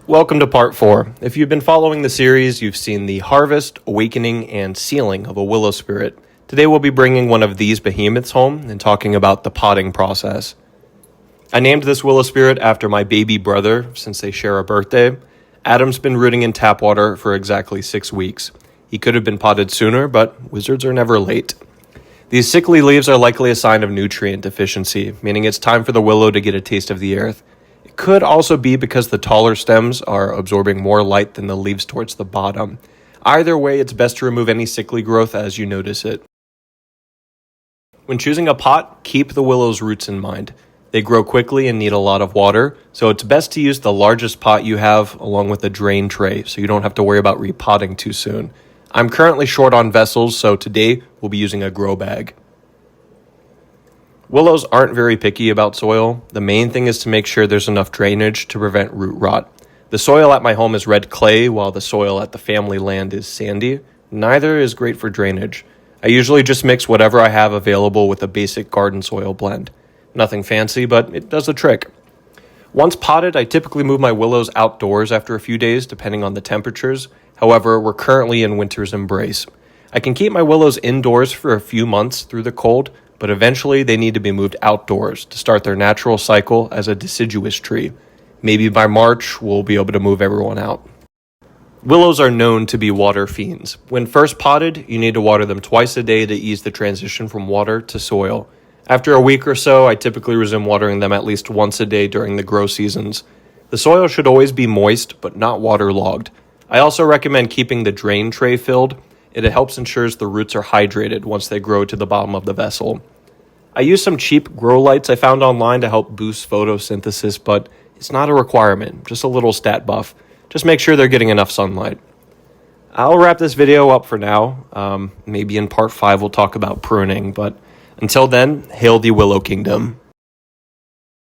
Welcome to part 4. If you've been following the series, you've seen the harvest, awakening, and sealing of a willow spirit. Today we'll be bringing one of these behemoths home and talking about the potting process. I named this willow spirit after my baby brother since they share a birthday. Adam's been rooting in tap water for exactly 6 weeks. He could have been potted sooner, but wizards are never late. These sickly leaves are likely a sign of nutrient deficiency, meaning it's time for the willow to get a taste of the earth. It could also be because the taller stems are absorbing more light than the leaves towards the bottom. Either way, it's best to remove any sickly growth as you notice it. When choosing a pot, keep the willow's roots in mind. They grow quickly and need a lot of water, so it's best to use the largest pot you have along with a drain tray so you don't have to worry about repotting too soon. I'm currently short on vessels, so today we'll be using a grow bag. Willows aren't very picky about soil. The main thing is to make sure there's enough drainage to prevent root rot. The soil at my home is red clay, while the soil at the family land is sandy. Neither is great for drainage. I usually just mix whatever I have available with a basic garden soil blend. Nothing fancy, but it does the trick. Once potted, I typically move my willows outdoors after a few days, depending on the temperatures. However, we're currently in winter's embrace. I can keep my willows indoors for a few months through the cold, but eventually they need to be moved outdoors to start their natural cycle as a deciduous tree. Maybe by March, we'll be able to move everyone out. Willows are known to be water fiends. When first potted, you need to water them twice a day to ease the transition from water to soil. After a week or so, I typically resume watering them at least once a day during the grow seasons. The soil should always be moist, but not waterlogged. I also recommend keeping the drain tray filled. It helps ensures the roots are hydrated once they grow to the bottom of the vessel. I use some cheap grow lights I found online to help boost photosynthesis, but it's not a requirement, just a little stat buff. Just make sure they're getting enough sunlight. I'll wrap this video up for now. Maybe in part 5 we'll talk about pruning, but until then, hail the Willow Kingdom.